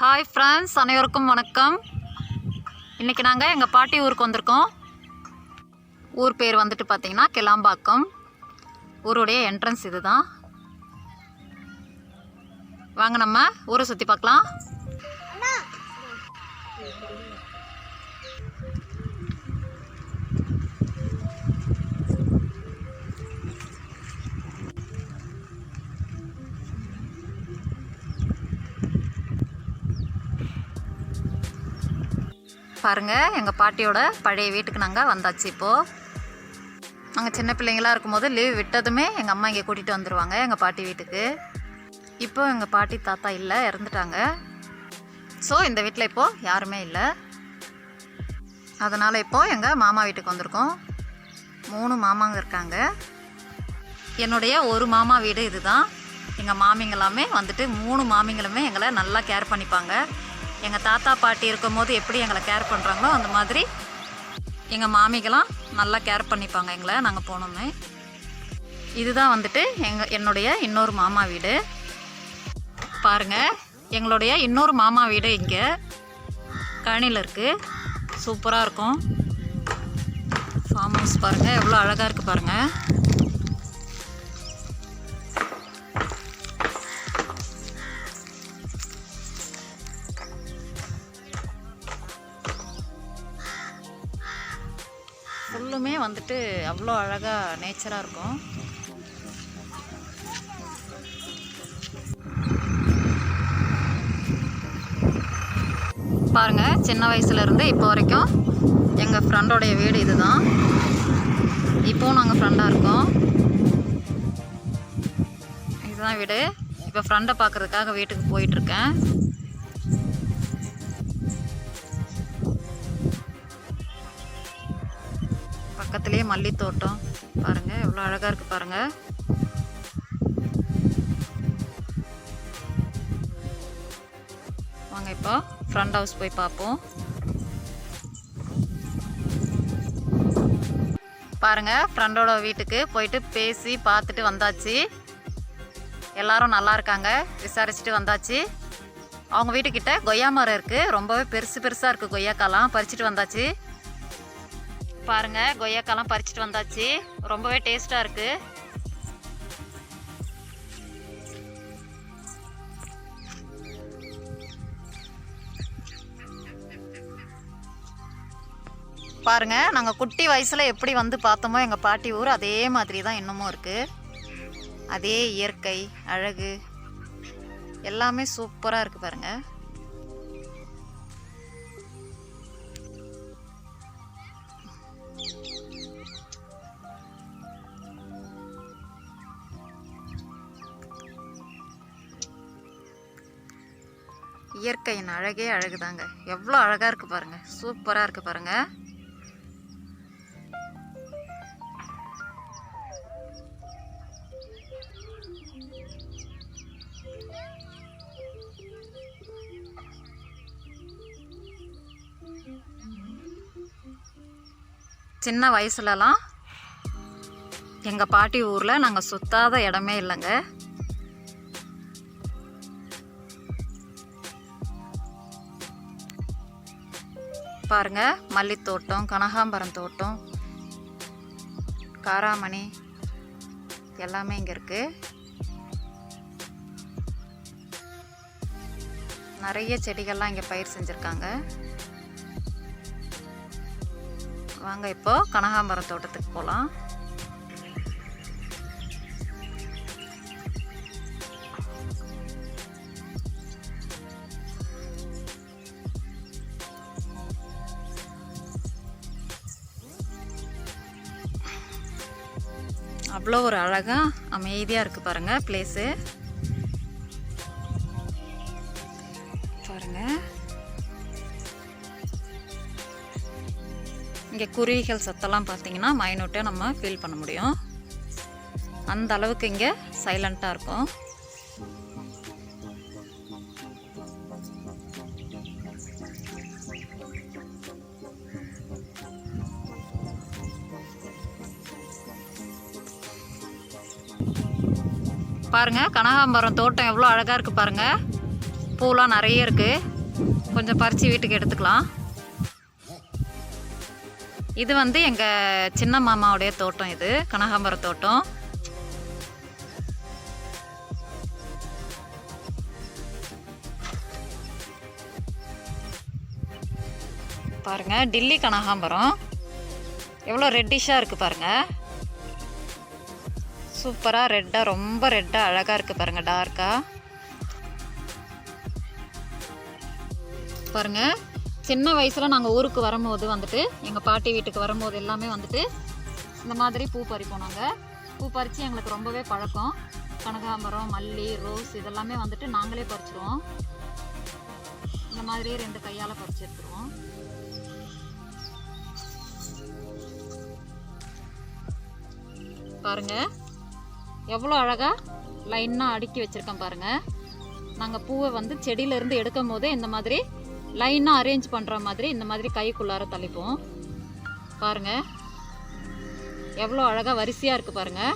Hi friends, அனைவருக்கும் வணக்கம். இன்றைக்கி நாங்கள் எங்கள் பாட்டி ஊருக்கு வந்திருக்கோம். ஊர் பேர் வந்துட்டு பார்த்திங்கன்னா கிளாம்பாக்கம். ஊருடைய என்ட்ரன்ஸ் இது தான். வாங்க நம்ம ஊரை சுற்றி பார்க்கலாம். பாருங்கள், எங்கள் பாட்டியோட பழைய வீட்டுக்கு நாங்கள் வந்தாச்சு. இப்போது நாங்கள் சின்ன பிள்ளைங்களாக இருக்கும்போது லீவ் விட்டதுமே எங்கள் அம்மா இங்கே கூட்டிகிட்டு வந்துடுவாங்க எங்கள் பாட்டி வீட்டுக்கு. இப்போது எங்கள் பாட்டி தாத்தா இல்லை, இறந்துட்டாங்க. ஸோ இந்த வீட்டில் இப்போது யாருமே இல்லை. அதனால் இப்போது எங்கள் மாமா வீட்டுக்கு வந்திருக்கோம். 3 மாமாங்க இருக்காங்க. என்னுடைய ஒரு மாமா வீடு இது தான். எங்கள் மாமிங்களாமே வந்துட்டு 3 மாமிங்களுமே எங்களை நல்லா கேர் பண்ணிப்பாங்க. எங்கள் தாத்தா பாட்டி இருக்கும்போது எப்படி எங்களை கேர் பண்ணுறாங்களோ அந்த மாதிரி எங்கள் மாமிகளாம் நல்லா கேர் பண்ணிப்பாங்க எங்களை. நாங்கள் போனோமே. இதுதான் வந்துட்டு என்னுடைய இன்னொரு மாமா வீடு. பாருங்கள், எங்களுடைய இன்னொரு மாமா வீடு இங்கே கழனியில் இருக்குது. சூப்பராக இருக்கும். ஃபார்ம் ஹவுஸ் பாருங்கள், எவ்வளோ அழகாக இருக்குது பாருங்கள். ஃபுல்லுமே வந்துட்டு அவ்வளோ அழகாக நேச்சராக இருக்கும். பாருங்கள், சின்ன வயசுலேருந்து இப்போ வரைக்கும் எங்கள் ஃப்ரெண்டோடைய வீடு இது தான். இப்போவும் நாங்கள் ஃப்ரெண்டாக இருக்கோம். இதுதான் வீடு. இப்போ ஃப்ரெண்டை பார்க்குறதுக்காக வீட்டுக்கு போயிட்டுருக்கேன். பக்கத்துலேயே மல்லித்தோட்டம் பாருங்கள், எவ்வளோ அழகாக இருக்குது பாருங்கள். வாங்க இப்போ ஃப்ரெண்ட் ஹவுஸ் போய் பார்ப்போம். பாருங்கள், ஃப்ரெண்டோட வீட்டுக்கு போயிட்டு பேசி பார்த்துட்டு வந்தாச்சு. எல்லோரும் நல்லா இருக்காங்க, விசாரிச்சுட்டு வந்தாச்சு. அவங்க வீட்டுக்கிட்ட கொய்யா மரம் இருக்குது. ரொம்பவே பெருசாக இருக்குது. கொய்யாக்காலாம் பறிச்சுட்டு வந்தாச்சு. பாருங்கள், கொய்யாக்காலாம் பறிச்சுட்டு வந்தாச்சு. ரொம்பவே டேஸ்ட்டாக இருக்குது. பாருங்கள், நாங்கள் குட்டி வயசில் எப்படி வந்து பார்த்தோமோ எங்கள் பாட்டி ஊர், அதே மாதிரி தான் இன்னமும் இருக்குது. அதே இயற்கை அழகு எல்லாமே சூப்பராக இருக்குது பாருங்கள். இயற்கையின் அழகே அழகுதாங்க. எவ்வளோ அழகாக இருக்குது பாருங்கள். சூப்பராக இருக்குது பாருங்கள். சின்ன வயசுலலாம் எங்கள் பாட்டி ஊரில் நாங்கள் சுத்தாத இடமே இல்லைங்க. பாருங்கள், மல்லித்தோட்டம், கனகாம்பரம் தோட்டம், காராமணி எல்லாமே இங்கே இருக்குது. நிறைய செடிகள்லாம் இங்கே பயிர் செஞ்சுருக்காங்க. வாங்க இப்போ கனகாம்பரம் தோட்டத்துக்கு போகலாம். அவ்வளோ ஒரு அழகாக அமைதியாக இருக்குது பாருங்கள் பிளேஸு. பாருங்கள், இங்கே குருவிகள் சத்தெல்லாம் பார்த்தீங்கன்னா மைனூட்டாக நம்ம ஃபீல் பண்ண முடியும். அந்த அளவுக்கு இங்கே சைலண்ட்டாக இருக்கும். பாருங்கள், கனகாம்பரம் தோட்டம் எவ்வளோ அழகாக இருக்குது பாருங்கள். பூலாம் நிறைய இருக்குது. கொஞ்சம் பறித்து வீட்டுக்கு எடுத்துக்கலாம். இது வந்து எங்கள் சின்ன மாமாவுடைய தோட்டம். இது கனகாம்பர தோட்டம். பாருங்கள், டில்லி கனகாம்பரம் எவ்வளோ ரெட்டிஷாக இருக்குது பாருங்கள். சூப்பராக ரெட்டாக, ரொம்ப ரெட்டாக அழகாக இருக்குது பாருங்கள், டார்க்காக. பாருங்கள், சின்ன வயசில் நாங்கள் ஊருக்கு வரும்போது வந்துட்டு, எங்கள் பாட்டி வீட்டுக்கு வரும்போது எல்லாமே வந்துட்டு இந்த மாதிரி பூ பறிப்போம். நாங்கள் பூ பறித்து எங்களுக்கு ரொம்பவே பழக்கம். கனகாம்பரம், மல்லி, ரோஸ் இதெல்லாமே வந்துட்டு நாங்களே பறிச்சிருவோம். இந்த மாதிரியே 2 கையால் பறிச்சு எடுத்துருவோம். பாருங்கள், எவ்வளோ அழகாக லைனாக அடுக்கி வச்சுருக்கேன் பாருங்கள். நாங்கள் பூவை வந்து செடியிலேருந்து எடுக்கும் போதே இந்த மாதிரி லைனாக அரேஞ்ச் பண்ணுற மாதிரி இந்த மாதிரி கைக்குள்ளார தள்ளிப்போம். பாருங்கள், எவ்வளோ அழகாக வரிசையாக இருக்குது பாருங்கள்.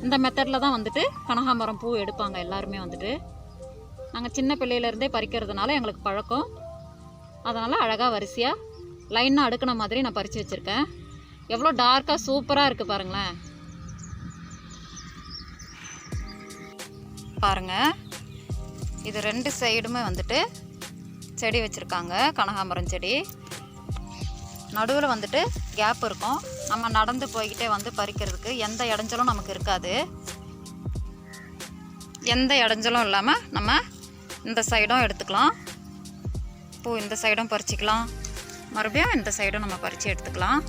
இந்த மெத்தடில் தான் வந்துட்டு கனகாம்பரம் பூ எடுப்பாங்க எல்லாருமே வந்துட்டு. நாங்கள் சின்ன பிள்ளையிலேருந்தே பறிக்கிறதுனால எங்களுக்கு பழக்கம். அதனால் அழகாக வரிசையாக லைனாக அடுக்கின மாதிரி நான் பறித்து வச்சுருக்கேன். எவ்வளோ டார்க்காக சூப்பராக இருக்குது பாருங்களேன். பாருங்கள், இது 2 சைடுமே வந்துட்டு செடி வச்சுருக்காங்க, கனகாம்பரம் செடி. நடுவில் வந்துட்டு கேப் இருக்கும். நம்ம நடந்து போய்கிட்டே வந்து பறிக்கிறதுக்கு எந்த இடைஞ்சலும் நமக்கு இருக்காது. எந்த இடைஞ்சலும் இல்லாமல் நம்ம இந்த சைடும் எடுத்துக்கலாம். பூ இந்த சைடும் பறிச்சிக்கலாம், மறுபடியும் இந்த சைடும் நம்ம பறித்து எடுத்துக்கலாம்.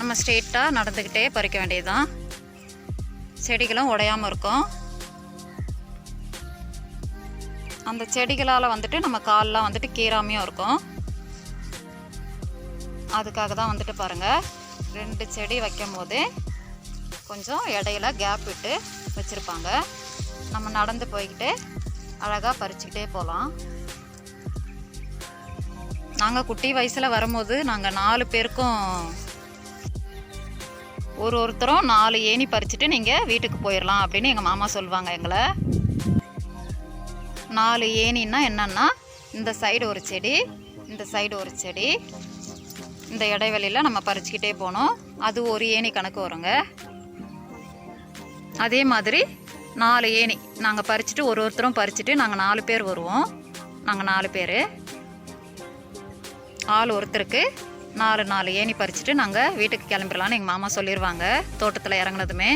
நம்ம ஸ்ட்ரெயிட்டாக நடந்துக்கிட்டே பறிக்க வேண்டியது தான். செடிகளும் உடையாமல் இருக்கும். அந்த செடிகளால் வந்துட்டு நம்ம காலெலாம் வந்துட்டு கீறாமையும் இருக்கும். அதுக்காக தான் வந்துட்டு பாருங்கள், 2 செடி வைக்கும் போதே கொஞ்சம் இடையில கேப் விட்டு வச்சுருப்பாங்க. நம்ம நடந்து போய்கிட்டு அழகாக பறிச்சுக்கிட்டே போகலாம். நாங்கள் குட்டி வயசில் வரும்போது நாங்கள் 4 பேருக்கும் ஒருத்தரும் 4 ஏணி பறிச்சுட்டு நீங்கள் வீட்டுக்கு போயிடலாம் அப்படின்னு எங்கள் மாமா சொல்லுவாங்க எங்களை. 4 ஏணின்னா என்னன்னா, இந்த சைடு ஒரு செடி, இந்த சைடு ஒரு செடி, இந்த இடைவெளியில் நம்ம பறிச்சுக்கிட்டே போனோம். அது ஒரு ஏணி கணக்கு வருங்க. அதே மாதிரி 4 ஏணி நாங்கள் பறிச்சுட்டு ஒருத்தரும் பறிச்சுட்டு நாங்கள் 4 பேர் வருவோம். நாங்கள் 4 பேர், ஆள் ஒருத்தருக்கு 4 ஏணி பறிச்சுட்டு நாங்கள் வீட்டுக்கு கிளம்பிடலான்னு எங்கள் மாமா சொல்லிடுவாங்க. தோட்டத்தில் இறங்குனதுமே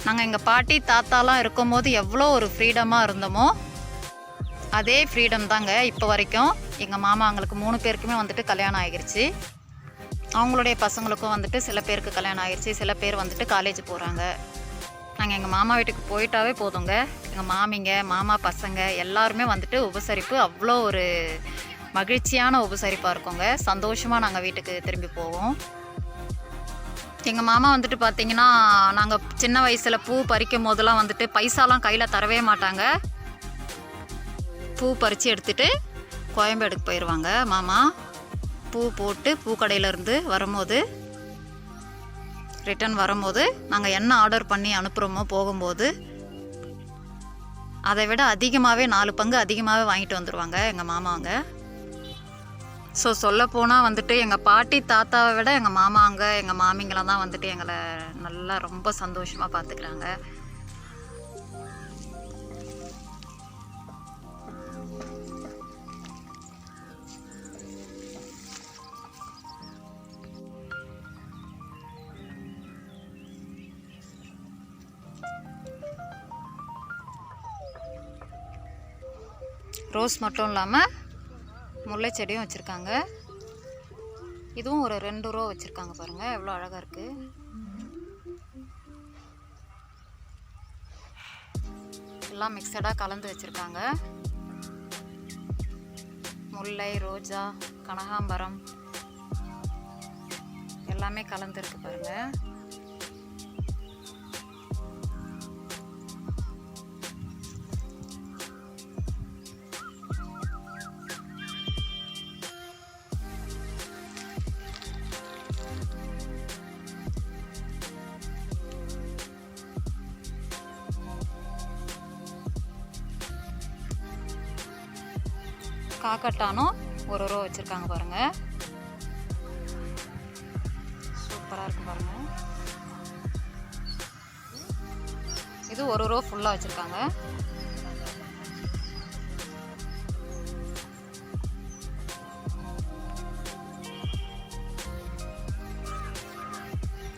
நாங்கள் எங்கள் பாட்டி தாத்தாலாம் இருக்கும்போது எவ்வளோ ஒரு ஃப்ரீடமாக இருந்தோமோ அதே ஃப்ரீடம் தாங்க இப்போ வரைக்கும். எங்கள் மாமா அவங்களுக்கு 3 பேருக்குமே வந்துட்டு கல்யாணம் ஆகிருச்சு. அவங்களுடைய பசங்களுக்கும் வந்துட்டு சில பேருக்கு கல்யாணம் ஆகிருச்சு, சில பேர் வந்துட்டு காலேஜ் போகிறாங்க. நாங்கள் எங்கள் மாமா வீட்டுக்கு போயிட்டாவே போதுங்க, எங்கள் மாமிங்க, மாமா பசங்க எல்லாருமே வந்துட்டு உபசரிப்பு அவ்வளோ ஒரு மகிழ்ச்சியான உபசரிப்பாக இருக்குங்க. சந்தோஷமாக நாங்கள் வீட்டுக்கு திரும்பி போவோம். எங்கள் மாமா வந்துட்டு பார்த்திங்கன்னா, நாங்கள் சின்ன வயசில் பூ பறிக்கும் போதெல்லாம் வந்துட்டு பைசாலாம் கையில் தரவே மாட்டாங்க. பூ பறித்து எடுத்துகிட்டு கோயம்பேடுக்கு போயிடுவாங்க மாமா. பூ போட்டு பூக்கடையிலேருந்து வரும்போது, ரிட்டன் வரும்போது நாங்கள் என்ன ஆர்டர் பண்ணி அனுப்புகிறோமோ போகும்போது அதை விட அதிகமாகவே 4 பங்கு அதிகமாகவே வாங்கிட்டு வந்துடுவாங்க எங்கள் மாமாங்க. ஸோ சொல்லப்போனால் வந்துட்டு எங்கள் பாட்டி தாத்தாவை விட எங்கள் மாமாங்க, எங்கள் மாமிங்களாம் தான் வந்துட்டு எங்களை நல்லா ரொம்ப சந்தோஷமாக பார்த்துக்கிறாங்க. ரோஸ் மட்டும் இல்லாமல் முல்லை செடியும் வச்சுருக்காங்க. இதுவும் ஒரு 2 ரோ வச்சுருக்காங்க பாருங்கள், எவ்வளோ அழகாக இருக்குது. எல்லாம் மிக்சடாக கலந்து வச்சுருக்காங்க. முல்லை, ரோஜா, கனகாம்பரம் எல்லாமே கலந்துருக்கு பாருங்கள். காக்கட்டானும் ஒரு ரோ வச்சுருக்காங்க பாருங்கள். சூப்பராக இருக்குது பாருங்கள். இது ஒரு ரோ ஃபுல்லாக வச்சுருக்காங்க.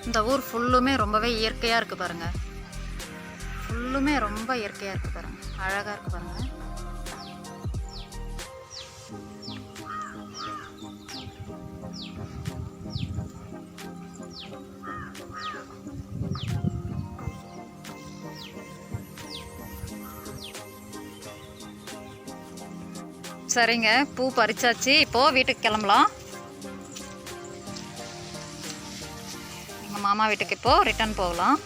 இந்த ஊர் ஃபுல்லுமே ரொம்பவே இயற்கையாக இருக்குது பாருங்கள். ஃபுல்லுமே ரொம்ப இயற்கையாக இருக்குது பாருங்கள். அழகாக இருக்குது பாருங்கள். சரிங்க, பூ பறிச்சாச்சு. இப்போது வீட்டுக்கு கிளம்பலாம். எங்கள் மாமா வீட்டுக்கு இப்போது ரிட்டர்ன் போகலாம்.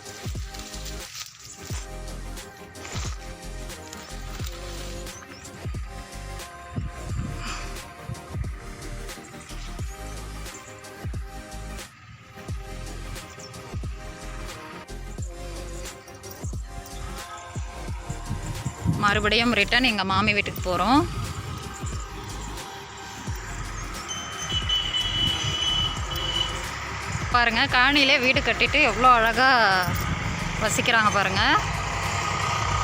மறுபடியும் ரிட்டர்ன் எங்கள் மாமி வீட்டுக்கு போகிறோம். பாருங்கள், காணியிலே வீடு கட்டிட்டு எவ்வளோ அழகாக வசிக்கிறாங்க பாருங்கள்.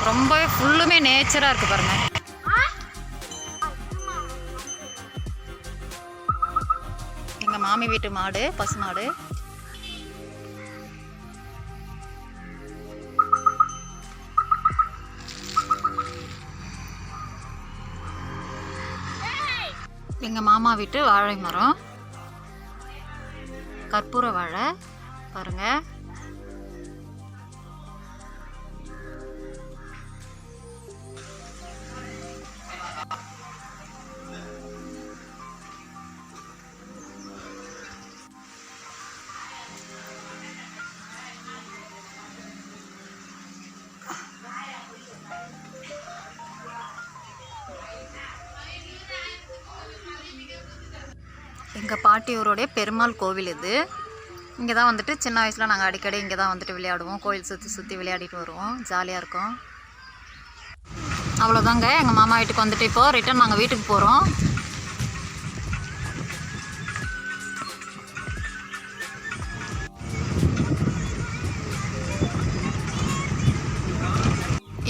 ரொம்பவே ஃபுல்லுமே நேச்சராக இருக்குது பாருங்கள். எங்கள் மாமி வீட்டு மாடு, பசு மாடு. எங்கள் மாமா வீட்டு வாழை மரம், கற்பூர வாழை பாருங்கள். எங்கள் பாட்டியூருடைய பெருமாள் கோவில் இது. இங்கே தான் வந்துட்டு சின்ன வயசில் நாங்கள் அடிக்கடி இங்கே தான் வந்துட்டு விளையாடுவோம். கோயில் சுற்றி சுற்றி விளையாடிட்டு வருவோம். ஜாலியாக இருக்கும். அவ்வளோதாங்க, எங்கள் மாமா வீட்டுக்கு வந்துட்டு இப்போது ரிட்டன் நாங்கள் வீட்டுக்கு போகிறோம்.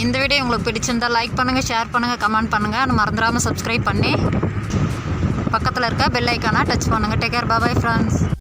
இந்த வீடியோ உங்களுக்கு பிடிச்சிருந்தால் லைக் பண்ணுங்கள், ஷேர் பண்ணுங்கள், கமெண்ட் பண்ணுங்கள். மறந்துடாமல் சப்ஸ்கிரைப் பண்ணி பக்கத்தில் இருக்க பெல் ஐக்கானை டச் பண்ணுங்கள். Take care, bye friends.